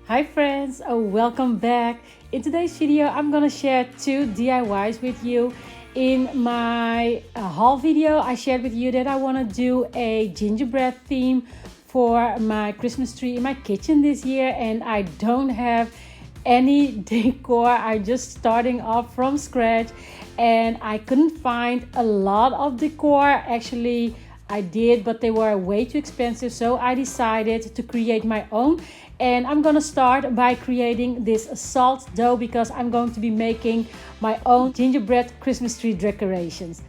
Hi friends, welcome back. In today's video I'm gonna share 2 DIYs with you. In my haul video I shared with you that I want to do a gingerbread theme for my Christmas tree in my kitchen this year, and I don't have any decor. I'm just starting off from scratch and I couldn't find a lot of decor. Actually I did, but they were way too expensive, so I decided to create my own. And I'm gonna start by creating this salt dough because I'm going to be making my own gingerbread Christmas tree decorations.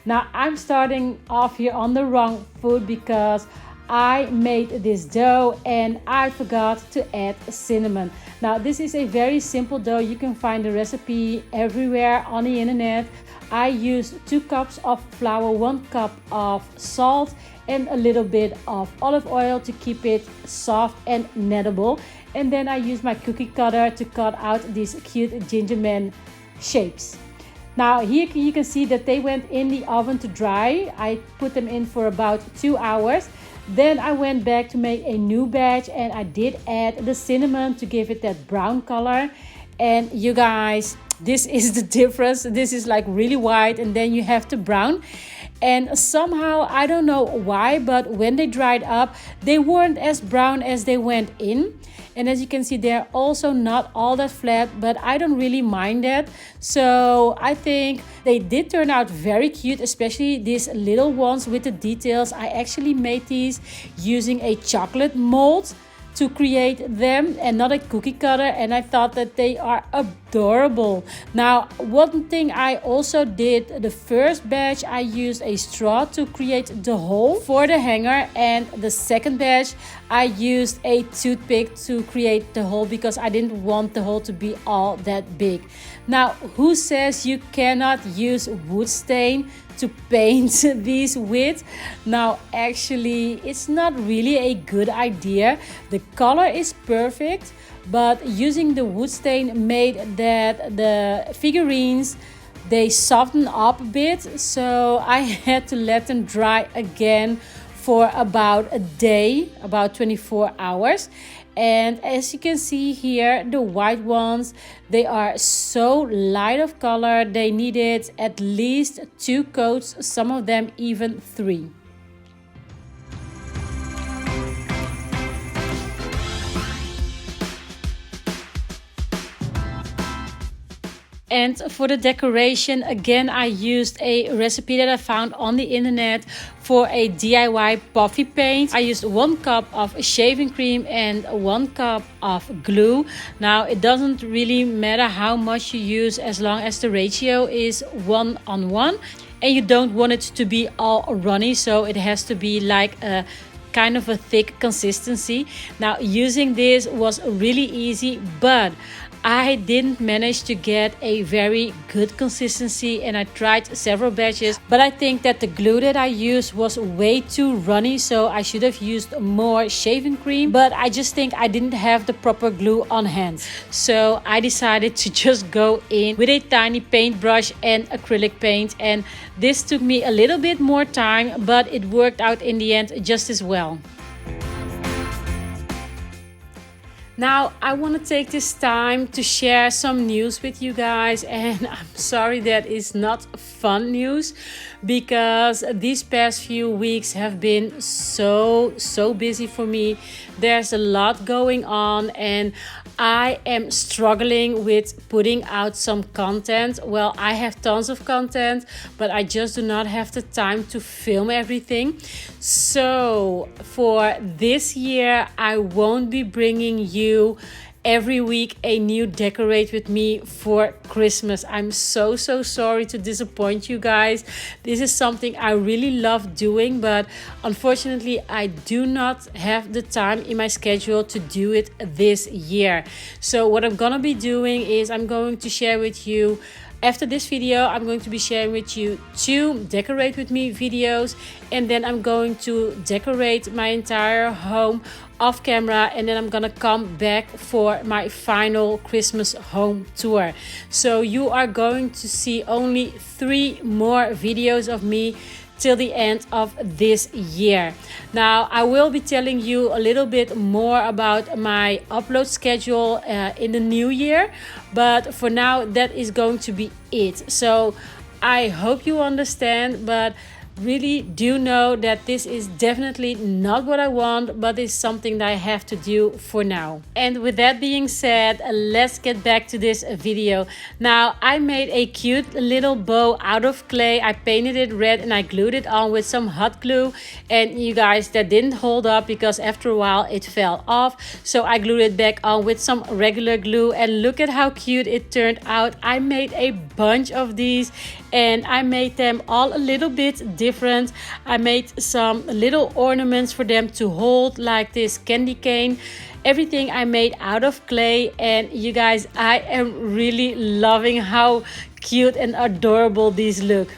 Now I'm starting off here on the wrong foot because I made this dough and I forgot to add cinnamon. Now this is a very simple dough. You can find the recipe everywhere on the internet. I used 2 cups of flour, 1 cup of salt, and a little bit of olive oil to keep it soft and kneadable. And then I used my cookie cutter to cut out these cute gingerman shapes. Now here you can see that they went in the oven to dry. I put them in for about 2 hours. Then I went back to make a new batch and I did add the cinnamon to give it that brown color. And you guys, this is the difference. This is like really white and then you have the brown. And somehow, I don't know why, but when they dried up, they weren't as brown as they went in. And as you can see, they're also not all that flat, but I don't really mind that. So I think they did turn out very cute, especially these little ones with the details. I actually made these using a chocolate mold to create them and not a cookie cutter, and I thought that they are adorable. Now one thing I also did, the first batch I used a straw to create the hole for the hanger, and the second batch I used a toothpick to create the hole because I didn't want the hole to be all that big. Now who says you cannot use wood stain to paint these with? Now actually it's not really a good idea. The color is perfect, but using the wood stain made that the figurines, they soften up a bit, so I had to let them dry again for about a day, about 24 hours. And as you can see here, the white ones, they are so light of color. They needed at least 2 coats, some of them even 3. And for the decoration, again, I used a recipe that I found on the internet for a DIY puffy paint. I used 1 cup of shaving cream and 1 cup of glue. Now, it doesn't really matter how much you use as long as the ratio is 1:1. And you don't want it to be all runny, so it has to be like a kind of a thick consistency. Now, using this was really easy, but I didn't manage to get a very good consistency and I tried several batches, but I think that the glue that I used was way too runny, so I should have used more shaving cream, but I just think I didn't have the proper glue on hand. So I decided to just go in with a tiny paintbrush and acrylic paint, and this took me a little bit more time, but it worked out in the end just as well. Now, I want to take this time to share some news with you guys, and I'm sorry that it's not fun news because these past few weeks have been so busy for me. There's a lot going on and I am struggling with putting out some content. Well, I have tons of content, but I just do not have the time to film everything. So for this year, I won't be bringing you every week a new decorate with me for Christmas. I'm so sorry to disappoint you guys. This is something I really love doing, but unfortunately I do not have the time in my schedule to do it this year. So what I'm gonna be doing is I'm going to share with you, after this video, I'm going to be sharing with you 2 decorate with me videos, and then I'm going to decorate my entire home off camera, and then I'm gonna come back for my final Christmas home tour. So you are going to see only 3 more videos of me till the end of this year. Now I will be telling you a little bit more about my upload schedule in the new year, but for now that is going to be it. So I hope you understand, but really do know that this is definitely not what I want, but it's something that I have to do for now. And with that being said, let's get back to this video. Now I made a cute little bow out of clay. I painted it red and I glued it on with some hot glue, and you guys, that didn't hold up because after a while it fell off, so I glued it back on with some regular glue, and look at how cute it turned out. I made a bunch of these and I made them all a little bit different. I made some little ornaments for them to hold, like this candy cane. Everything I made out of clay, and you guys, I am really loving how cute and adorable these look.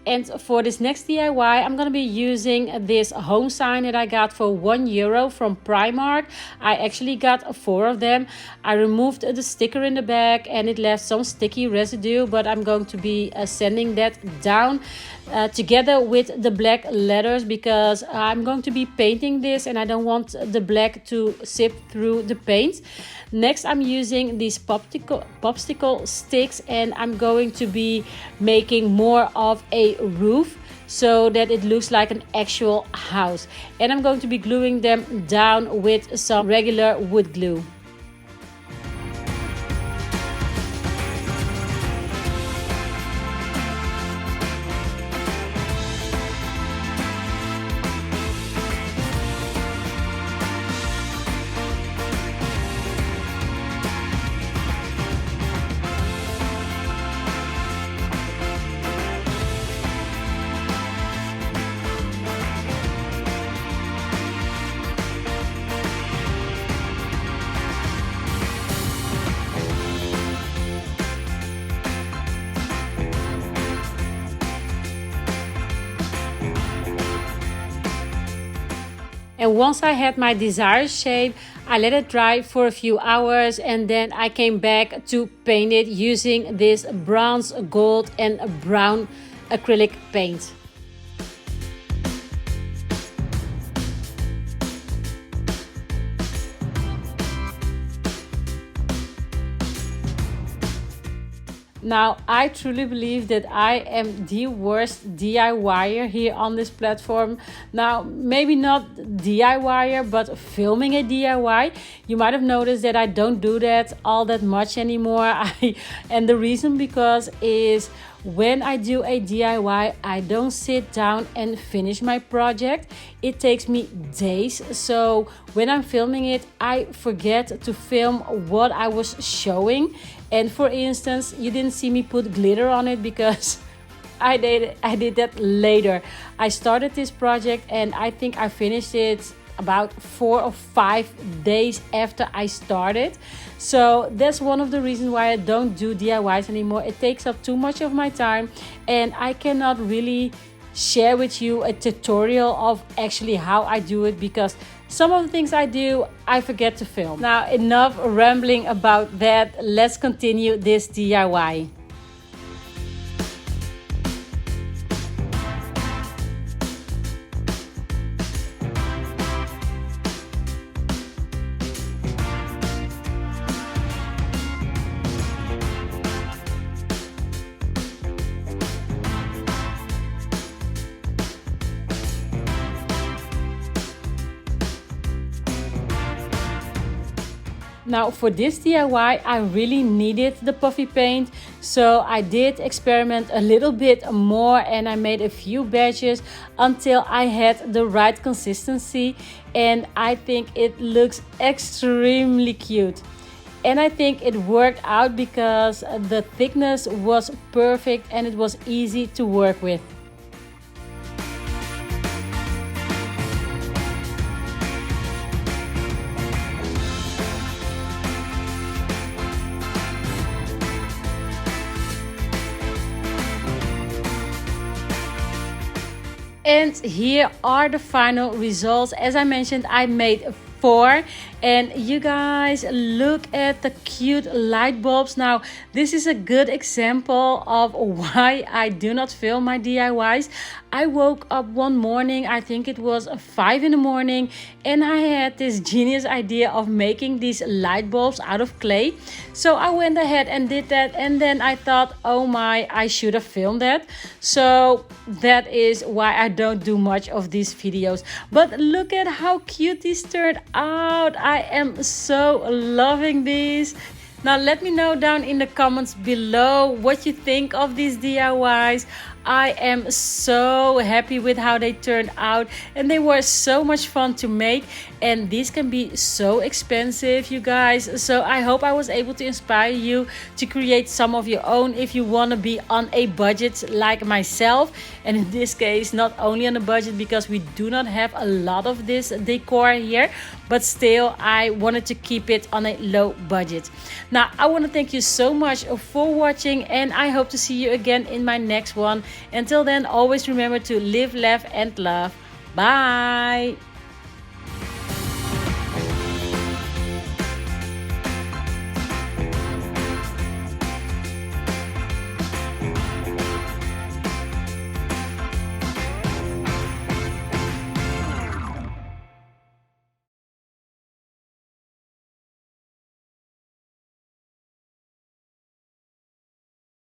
And for this next DIY, I'm going to be using this home sign that I got for €1 from Primark. I actually got 4 of them. I removed the sticker in the back and it left some sticky residue, but I'm going to be sanding that down together with the black letters, because I'm going to be painting this and I don't want the black to seep through the paint. Next, I'm using these popsicle sticks and I'm going to be making more of a roof so that it looks like an actual house. And I'm going to be gluing them down with some regular wood glue. And once I had my desired shape, I let it dry for a few hours and then I came back to paint it using this bronze, gold and brown acrylic paint. Now, I truly believe that I am the worst DIYer here on this platform. Now, maybe not DIYer, but filming a DIY. You might have noticed that I don't do that all that much anymore. And the reason because is when I do a DIY, I don't sit down and finish my project. It takes me days. So when I'm filming it, I forget to film what I was showing. And for instance, you didn't see me put glitter on it because I did that later. I started this project and I think I finished it about 4 or 5 days after I started. So that's one of the reasons why I don't do DIYs anymore. It takes up too much of my time and I cannot really share with you a tutorial of actually how I do it, because some of the things I do, I forget to film. Now, enough rambling about that. Let's continue this DIY. Now for this DIY, I really needed the puffy paint, so I did experiment a little bit more and I made a few batches until I had the right consistency, and I think it looks extremely cute. And I think it worked out because the thickness was perfect and it was easy to work with. And here are the final results. As I mentioned, I made 4, and you guys look at the cute light bulbs. Now this is a good example of why I do not film my DIYs. I woke up one morning, I think it was 5 in the morning, and I had this genius idea of making these light bulbs out of clay. So I went ahead and did that, and then I thought, oh my, I should have filmed that. So that is why I don't do much of these videos. But look at how cute these turned out. I am so loving these. Now let me know down in the comments below what you think of these DIYs. I am so happy with how they turned out, and they were so much fun to make, and these can be so expensive, you guys. So I hope I was able to inspire you to create some of your own if you want to be on a budget like myself. And in this case, not only on a budget because we do not have a lot of this decor here, but still I wanted to keep it on a low budget. Now I want to thank you so much for watching, and I hope to see you again in my next one. Until then, always remember to live, laugh and love. Bye.